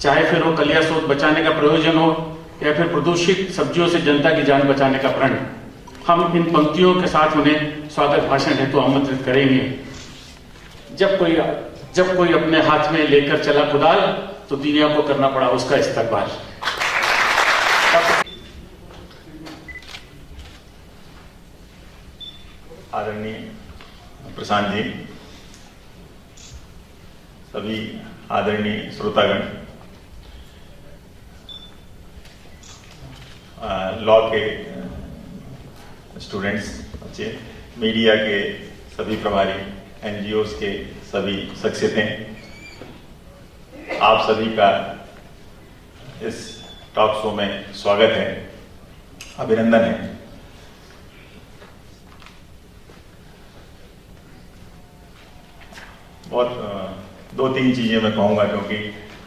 चाहे फिर वो कलिया सोत बचाने का प्रयोजन हो या फिर प्रदूषित सब्जियों से जनता की जान बचाने का प्रण। हम इन पंक्तियों के साथ उन्हें स्वागत भाषण हेतु आमंत्रित करेंगे। जब कोई अपने हाथ में लेकर चला कुदाल तो दुनिया को करना पड़ा उसका इस्तकबाल। आदरणीय प्रशांत जी, सभी आदरणीय श्रोतागण, लॉ के स्टूडेंट्स, बच्चे, मीडिया के सभी प्रभारी, एनजीओज के सभी शख्सियतें, आप सभी का इस टॉक शो में स्वागत है, अभिनंदन है। बहुत दो तीन चीजें मैं कहूँगा क्योंकि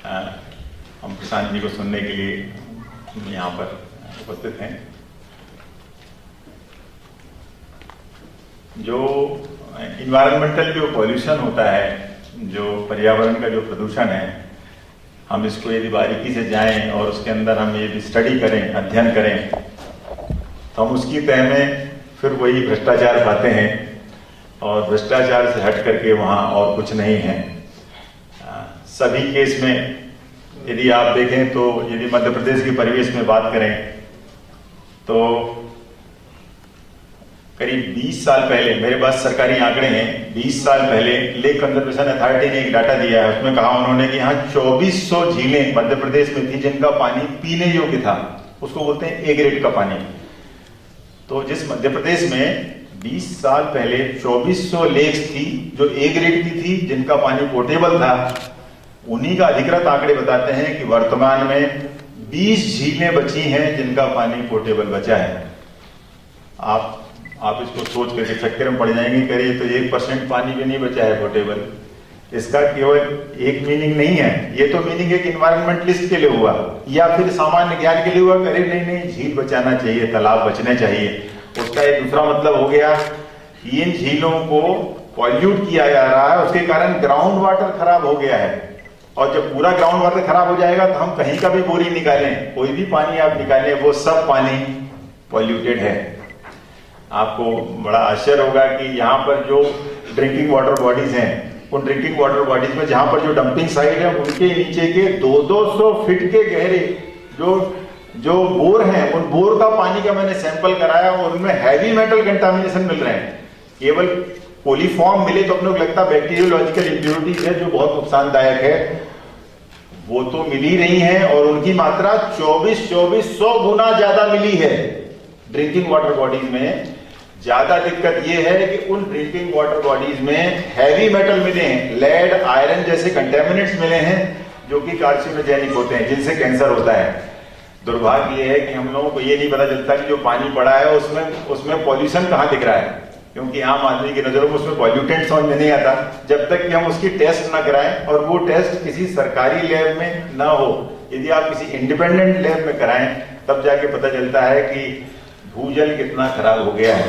हम प्रशांत जी को सुनने के लिए यहाँ पर उपस्थित हैं। जो इन्वायरमेंटल जो पॉल्यूशन होता है, जो पर्यावरण का जो प्रदूषण है, हम इसको यदि बारीकी से जाएं और उसके अंदर हम यदि स्टडी करें, अध्ययन करें, तो हम उसकी तह में फिर वही भ्रष्टाचार पाते हैं और भ्रष्टाचार से हट करके वहाँ और कुछ नहीं है। सभी केस में यदि आप देखें तो यदि मध्य प्रदेश के परिवेश में बात करें तो करीब 20 साल पहले, मेरे पास सरकारी आंकड़े हैं, 20 साल पहले लेक कंजर्वेशन अथॉरिटी ने एक डाटा दिया है। उसमें कहा उन्होंने कि यहाँ 2400 झीलें मध्य प्रदेश में थी जिनका पानी पीने योग्य था। उसको बोलते हैं ए ग्रेड का पानी। तो जिस मध्य प्रदेश में 20 साल पहले 2400 लेक्स थी जो ए ग्रेड की थी, जिनका पानी पोर्टेबल था, उन्हीं का अधिकृत आंकड़े बताते हैं कि वर्तमान में 20 झीलें बची हैं जिनका पानी पोर्टेबल बचा है। आप इसको सोच करके चक्कर में पड़ जाएंगे, करिए तो 1% पानी भी नहीं बचा है पोर्टेबल। इसका केवल एक मीनिंग नहीं है, ये तो मीनिंग एक इन्वायरमेंटलिस्ट के लिए हुआ या फिर सामान्य ज्ञान के लिए हुआ, करे नहीं झील बचाना चाहिए, तालाब बचने चाहिए। उसका एक दूसरा मतलब हो गया कि इन झीलों को पॉल्यूट किया जा रहा है, उसके कारण ग्राउंड वाटर खराब हो गया है। और जब पूरा ग्राउंड वाटर खराब हो जाएगा तो हम कहीं का भी बोरिंग निकालें, कोई भी पानी आप निकालें, वो सब पानी पॉल्यूटेड है। आपको बड़ा आश्चर्य होगा कि यहाँ पर जो ड्रिंकिंग वाटर बॉडीज हैं, उन ड्रिंकिंग वाटर बॉडीज में जहाँ पर जो डंपिंग साइट है, उनके नीचे के 200 फीट के गहरे जो बोर हैं, उन बोर का पानी का मैंने सैंपल कराया और उनमें हैवी मेटल कंटामिनेशन मिल रहे हैं। केवल कोलीफॉर्म मिले तो अपने को लगता है बैक्टीरियोलॉजिकल इम्प्योरिटीज है जो बहुत नुकसानदायक है, वो तो मिल ही रही है और उनकी मात्रा 2400 गुना ज्यादा मिली है ड्रिंकिंग वाटर बॉडीज में। ज्यादा दिक्कत यह है कि उन ड्रिंकिंग वाटर बॉडीज में हैवी मेटल मिले हैं, लेड, आयरन जैसे कंटेमिनेंट्स मिले हैं जो कि कार्सिनोजेनिक होते हैं, जिनसे कैंसर होता है। दुर्भाग्य यह है कि हम लोगों को ये नहीं पता चलता कि जो पानी पड़ा है उसमें पॉल्यूशन कहाँ दिख रहा है, क्योंकि आम आदमी की नजरों में उसमें पॉल्यूटेंट समझ में नहीं आता जब तक कि हम उसकी टेस्ट ना कराएं और वो टेस्ट किसी सरकारी लैब में ना हो। यदि आप किसी इंडिपेंडेंट लैब में कराएं तब जाके पता चलता है कि भूजल कितना खराब हो गया है।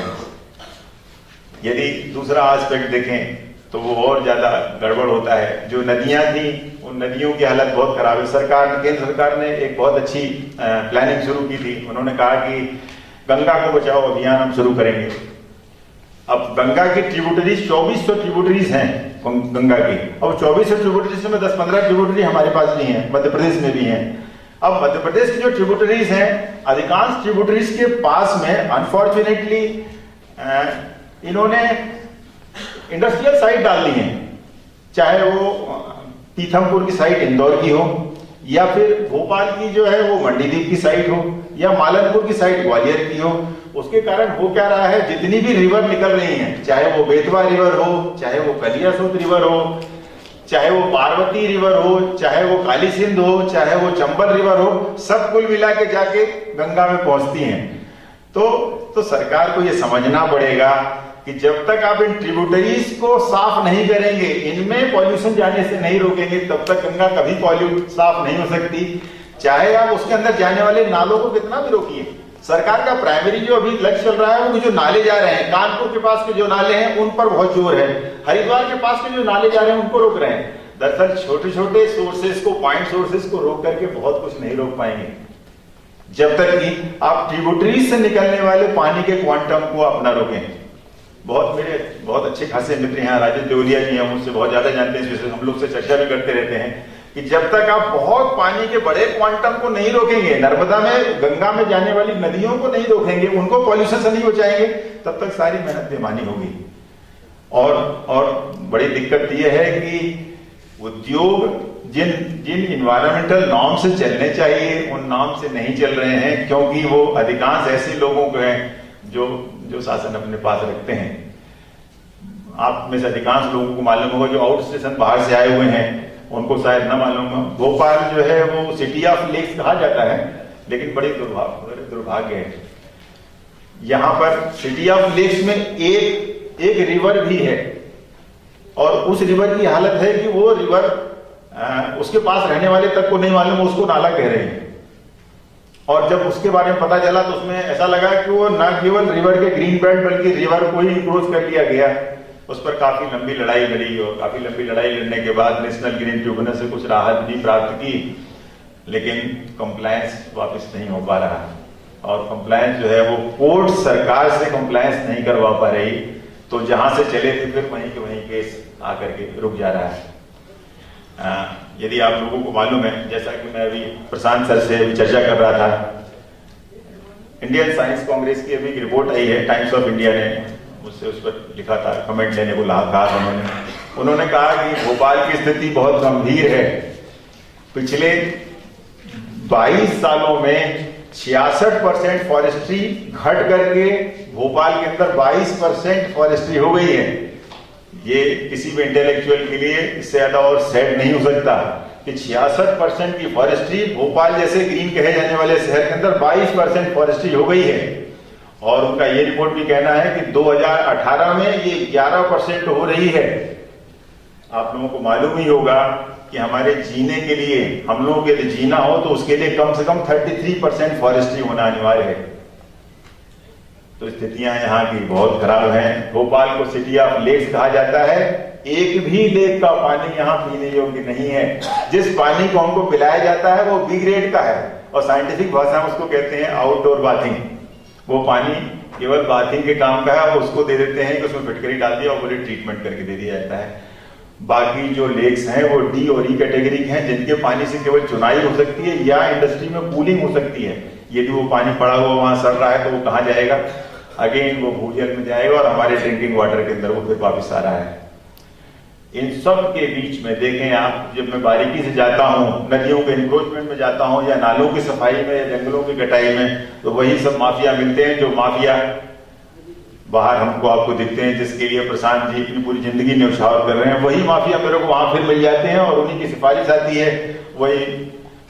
यदि दूसरा एस्पेक्ट देखें तो वो और ज्यादा गड़बड़ होता है। जो नदियां थी उन नदियों की हालत बहुत खराब है। केंद्र सरकार ने एक बहुत अच्छी प्लानिंग शुरू की थी। उन्होंने कहा कि गंगा को बचाओ अभियान हम शुरू करेंगे। अब गंगा की ट्रिब्यूटरीज 2400 ट्रिब्यूटरीज हैं गंगा की। अब 2400 ट्रिब्यूटरीज में 10-15 ट्रिब्यूटरी हमारे पास भी हैं, मध्य प्रदेश में भी हैं। अब मध्य प्रदेश की जो ट्रिब्यूटरीज हैं, अधिकांश ट्रिब्यूटरीज के पास में अनफॉर्चुनेटली इन्होंने इंडस्ट्रियल साइट डाल दी है, चाहे वो पीथमपुर की साइट इंदौर की हो या फिर भोपाल की जो है वो मंडीदीप की साइट हो या मालनपुर की साइट ग्वालियर की हो। उसके कारण हो क्या रहा है, जितनी भी रिवर निकल रही हैं, चाहे वो बेतवा रिवर हो, चाहे वो कलियासोत रिवर हो, चाहे वो पार्वती रिवर हो, चाहे वो काली सिंध हो, चाहे वो चंबल रिवर हो, सब कुल मिला के जाके गंगा में पहुंचती हैं। तो सरकार को ये समझना पड़ेगा कि जब तक आप इन ट्रिब्यूटरीज को साफ नहीं करेंगे, इनमें पॉल्यूशन जाने से नहीं रोकेंगे, तब तक गंगा कभी साफ नहीं हो सकती। चाहे आप उसके अंदर जाने वाले नालों को कितना भी रोकिए। सरकार का प्राइमरी जो अभी लक्ष्य चल रहा है वो जो नाले जा रहे हैं, कानपुर के पास के जो नाले हैं उन पर बहुत जोर है, हरिद्वार के पास के जो नाले जा रहे हैं उनको रोक रहे हैं। दरअसल छोटे छोटे सोर्सेस को, पॉइंट सोर्सेस को रोक करके बहुत कुछ नहीं रोक पाएंगे, जब तक कि आप ट्रिब्यूटरीज से निकलने वाले पानी के क्वांटम को आप ना रोकें। मेरे बहुत अच्छे खासे मित्र यहाँ राजेश देवलिया जी हैं, मुझसे बहुत ज्यादा जानते हैं इस विषय, हम लोग से चर्चा भी करते रहते हैं कि जब तक आप बहुत पानी के बड़े क्वांटम को नहीं रोकेंगे, नर्मदा में, गंगा में जाने वाली नदियों को नहीं रोकेंगे, उनको पॉल्यूशन से नहीं बचाएंगे, तब तक सारी मेहनत बेमानी होगी। और बड़ी दिक्कत यह है कि उद्योग जिन इन्वायरमेंटल नॉर्म से चलने चाहिए उन नॉर्म से नहीं चल रहे हैं, क्योंकि वो अधिकांश ऐसे लोगों को हैं जो शासन अपने पास रखते हैं। आप में से अधिकांश लोगों को मालूम होगा, जो आउट स्टेशन बाहर से आए हुए हैं उनको शायद न मालूम हो, भोपाल जो है वो सिटी ऑफ लेक्स कहा जाता है, लेकिन बड़ी दुर्भाग्य है, यहाँ पर सिटी ऑफ लेक्स में एक रिवर भी है, और उस रिवर की हालत है कि वो रिवर उसके पास रहने वाले तक को नहीं मालूम उसको नाला कह रहे हैं। और जब उसके बारे में पता चला तो उसमें ऐसा लगा कि वो न केवल रिवर के ग्रीन बेल्ट बल्कि रिवर को ही क्रॉस कर लिया गया। उस पर काफी लंबी लड़ाई लड़ी, और काफी लंबी लड़ाई लड़ने के बाद नेशनल ग्रीन ट्रिब्यूनल से कुछ राहत भी प्राप्त की, लेकिन कंप्लायंस वापस नहीं हो पा रहा, और कंप्लायंस जो है वो कोर्ट सरकार से कंप्लायंस नहीं करवा पा रही, तो जहां से चले थे फिर वहीं के वहीं केस आकर के रुक जा रहा है। यदि आप लोगों को मालूम है, जैसा कि मैं अभी प्रशांत सर से अभी चर्चा कर रहा था, इंडियन साइंस कांग्रेस की अभी एक रिपोर्ट आई है, टाइम्स ऑफ इंडिया ने मुझसे उस पर लिखा था, कमेंट लेने को कहा था उन्होंने कहा कि भोपाल की स्थिति बहुत गंभीर है। पिछले 22 सालों में 66% फॉरेस्ट्री घट करके भोपाल के अंदर 22% फॉरेस्ट्री हो गई है। ये किसी भी इंटेलेक्चुअल के लिए इससे ज्यादा और सैड नहीं हो सकता कि 66% की फॉरेस्ट्री भोपाल जैसे ग्रीन कहे जाने वाले शहर के अंदर 22% फॉरेस्ट्री हो गई है। और उनका ये रिपोर्ट भी कहना है कि 2018 में ये 11% हो रही है। आप लोगों को मालूम ही होगा कि हमारे जीने के लिए, हम लोगों के लिए जीना हो तो उसके लिए कम से कम 33% फॉरेस्ट्री होना अनिवार्य है। तो स्थितियां यहाँ की बहुत खराब हैं। भोपाल को सिटी ऑफ लेक्स कहा जाता है, एक भी लेक का पानी यहाँ पीने योग्य नहीं है। जिस पानी को हमको पिलाया जाता है वो बी ग्रेड का है, और साइंटिफिक भाषा में उसको कहते हैं आउटडोर बाथिंग। वो पानी केवल बाथिंग के काम का है, और उसको दे देते हैं कि उसमें फिटकरी डाल दिया और पूरी ट्रीटमेंट करके दे दिया जाता है। बाकी जो लेक्स हैं वो डी और ई कैटेगरी के हैं, जिनके पानी से केवल चुनाई हो सकती है या इंडस्ट्री में कूलिंग हो सकती है। यदि वो पानी पड़ा हुआ वहां सड़ रहा है तो वो कहाँ जाएगा? अगेन वो भूजल में जाएगा और हमारे ड्रिंकिंग वाटर के अंदर वो फिर वापिस आ रहा है। इन सब के बीच में देखें आप, जब मैं बारीकी से जाता हूँ, नदियों के इंक्रोचमेंट में जाता हूँ, या नालों की सफाई में, या जंगलों की कटाई में, तो वही सब माफिया मिलते हैं जो माफिया बाहर हमको आपको दिखते हैं, जिसके लिए प्रशांत जी अपनी पूरी जिंदगी न्यौछावर कर रहे हैं। वही माफिया मेरे को वहां फिर मिल जाते हैं और उन्हीं की सिफारिश आती है।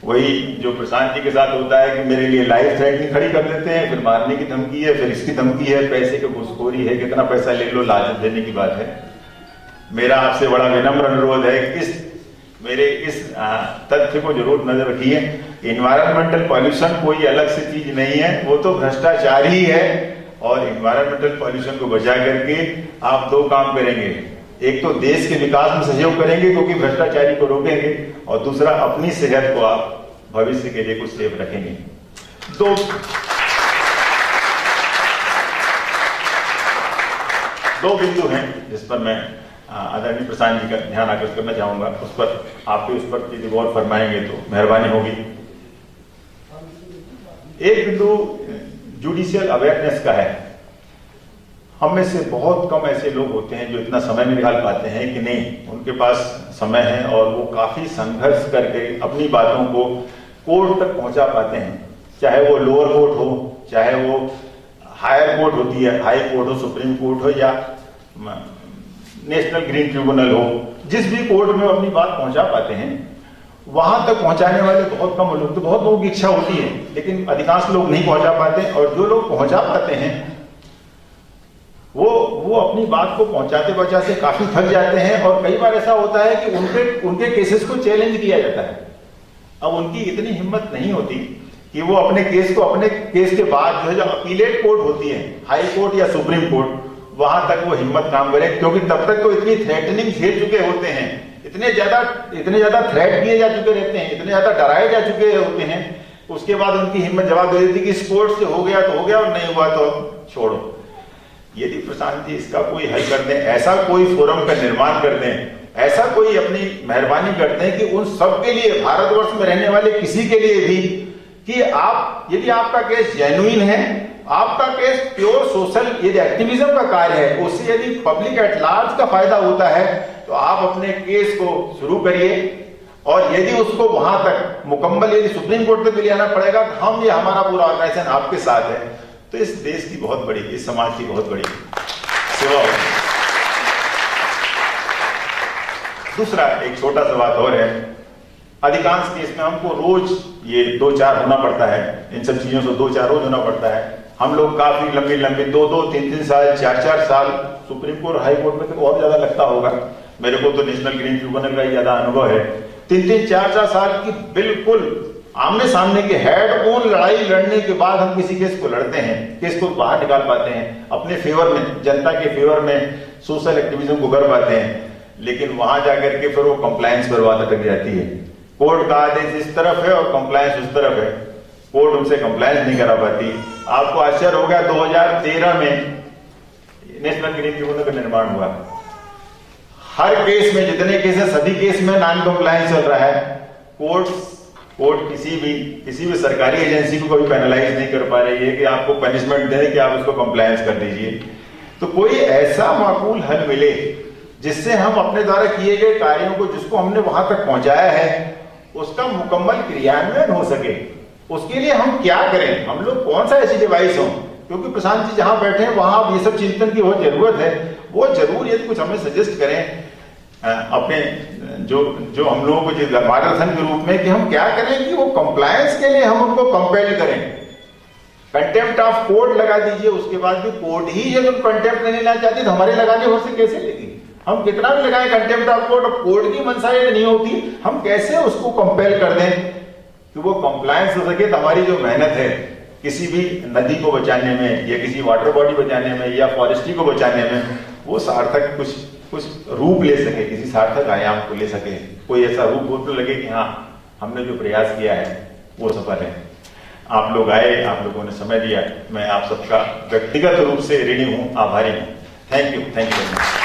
वही जो प्रशांत जी के साथ होता है कि मेरे लिए लाइफ थ्रेटनिंग खड़ी कर देते हैं, फिर मारने की धमकी है, फिर इसकी धमकी है, पैसे की घुसखोरी है, कितना पैसा ले लो, लालच देने की बात है। मेरा आपसे बड़ा विनम्र अनुरोध है कि मेरे इस तथ्य को जरूर नजर रखिए। इन्वायरमेंटल पॉल्यूशन कोई अलग से चीज नहीं है, वो तो भ्रष्टाचार ही है। और इन्वायरमेंटल पॉल्यूशन को बचा करके आप दो काम करेंगे, एक तो देश के विकास में सहयोग करेंगे क्योंकि भ्रष्टाचारी को रोकेंगे, और दूसरा अपनी सेहत को आप भविष्य के लिए कुछ सेव रखेंगे। दो बिंदु हैं जिस पर मैं आदरणीय प्रशांत जी का ध्यान आकर्षित करना चाहूंगा, उस पर आप भी उस पर यदि गौर फरमाएंगे तो मेहरबानी होगी। एक बिंदु जुडिशियल अवेयरनेस का है। हम में से बहुत कम ऐसे लोग होते हैं जो इतना समय निकाल पाते हैं कि नहीं, उनके पास समय है और वो काफी संघर्ष करके अपनी बातों को कोर्ट तक पहुंचा पाते हैं, चाहे वो लोअर कोर्ट हो, चाहे वो हायर कोर्ट होती है, हाई कोर्ट हो, सुप्रीम कोर्ट हो, या नेशनल ग्रीन ट्रिब्यूनल हो, जिस भी कोर्ट में अपनी बात पहुंचा पाते हैं, वहां तक पहुंचाने वाले बहुत कम लोग। तो बहुत लोगों की इच्छा होती है लेकिन अधिकांश लोग नहीं पहुंचा पाते, और जो लोग पहुंचा पाते हैं वो अपनी बात को पहुंचाते काफी थक जाते हैं, और कई बार ऐसा होता है कि उनके केसेस को चैलेंज किया जाता है। अब उनकी इतनी हिम्मत नहीं होती कि वो अपने केस के बाद जो है, जो अपीलेट कोर्ट होती है, हाई कोर्ट या सुप्रीम कोर्ट, वहां तक वो हिम्मत काम करे, क्योंकि तब तक तो इतनी थ्रेटनिंग झेल चुके होते हैं, इतने ज्यादा थ्रेट किए जा चुके रहते हैं, इतने ज्यादा डराए जा चुके होते हैं, उसके बाद उनकी हिम्मत जवाब दे देती कि स्पोर्ट्स से हो गया तो हो गया और नहीं हुआ तो अब छोड़ो। यदि प्रशांत जी इसका कोई हल कर दें, ऐसा कोई फोरम का निर्माण कर दें, ऐसा कोई अपनी मेहरबानी कर दें कि उन सब के लिए, भारतवर्ष में रहने वाले किसी के लिए भी, कि आप, यदि आपका केस जेन्युइन है, आपका केस प्योर सोशल यदि एक्टिविज्म का कार्य है, उससे यदि पब्लिक एट लार्ज का फायदा होता है, तो आप अपने केस को शुरू करिए, और यदि उसको वहां तक मुकम्मल यदि सुप्रीम कोर्ट तक ले आना पड़ेगा, तो हम, ये हमारा पूरा ऑर्गेनाइजेशन आपके साथ है। तो इस देश की बहुत बड़ी, इस समाज की बहुत बड़ी सेवा होगी। दूसरा एक छोटा सा बात और है, अधिकांश केस में हमको रोज ये 2-4 होना पड़ता है, इन सब चीजों से 2-4 रोज होना पड़ता है। हम लोग काफी लंबी 2-2, 3-3 साल, 4-4 साल सुप्रीम कोर्ट, हाई कोर्ट में तो और ज्यादा लगता होगा, मेरे को तो नेशनल ग्रीन ट्रिब्यूनल का ही ज्यादा अनुभव है। 3-3, 4-4 साल की बिल्कुल आमने सामने के हेड ऑन लड़ाई लड़ने के बाद हम किसी केस को लड़ते हैं, केस को बाहर निकाल पाते हैं, अपने फेवर में, जनता के फेवर में सोशल एक्टिविज्म को कर पाते हैं। लेकिन वहां जाकर के फिर वो कंप्लायंस पर बात अटक जाती है। कोर्ट का आदेश इस तरफ है और कंप्लायंस उस तरफ है, कोर्ट उनसे कंप्लायंस नहीं करा पाती। आपको आश्चर्य हो गया, 2013 में नेशनल ग्रीन ट्रिब्यूनल का निर्माण हुआ। हर केस में, जितने केस है सभी केस में नॉन कंप्लायंस चल रहा है। कोर्ट किसी भी सरकारी एजेंसी को कभी पेनलाइज नहीं कर पा रही है कि आपको पनिशमेंट दें कि आप उसको कंप्लायंस कर दीजिए। तो कोई ऐसा माकूल हल मिले जिससे हम अपने द्वारा किए गए कार्यों को, जिसको हमने वहां तक पहुंचाया है, उसका मुकम्मल क्रियान्वयन हो सके। उसके लिए हम क्या करें, हम लोग कौन सा ऐसी डिवाइस हो, क्योंकि प्रशांत जी जहां बैठे हैं वहां ये सब चिंतन की बहुत जरूरत है। वो जरूर यदि कुछ हमें सजेस्ट करें अपने जो हम लोगों को मार्गदर्शन के रूप में, कि हम क्या करें कि वो कंप्लायंस के लिए हम उनको कंपेल करें। कंटेम्प्ट ऑफ कोर्ट लगा दीजिए, उसके बाद भी कोर्ट ही यदि कंटेम्प्ट नहीं लेना चाहती तो हमारे लगाने भर से कैसे लेगी। हम कितना भी लगाएं कंटेम्प्ट ऑफ कोर्ट, कोर्ट की मंशा यदि नहीं होती, हम कैसे उसको कंपेल कर दें कि वो कंप्लायंस हो सके। तो हमारी जो मेहनत है किसी भी नदी को बचाने में, या किसी वाटर बॉडी बचाने में, या फॉरेस्ट्री को बचाने में, वो सार्थक कुछ रूप ले सके, किसी सार्थक आयाम को ले सके, कोई ऐसा रूप तो लगे कि हाँ हमने जो प्रयास किया है वो सफल है। आप लोग आए, आप लोगों ने समय दिया, मैं आप सबका व्यक्तिगत रूप से ऋणी हूँ, आभारी हूँ। Thank you very much.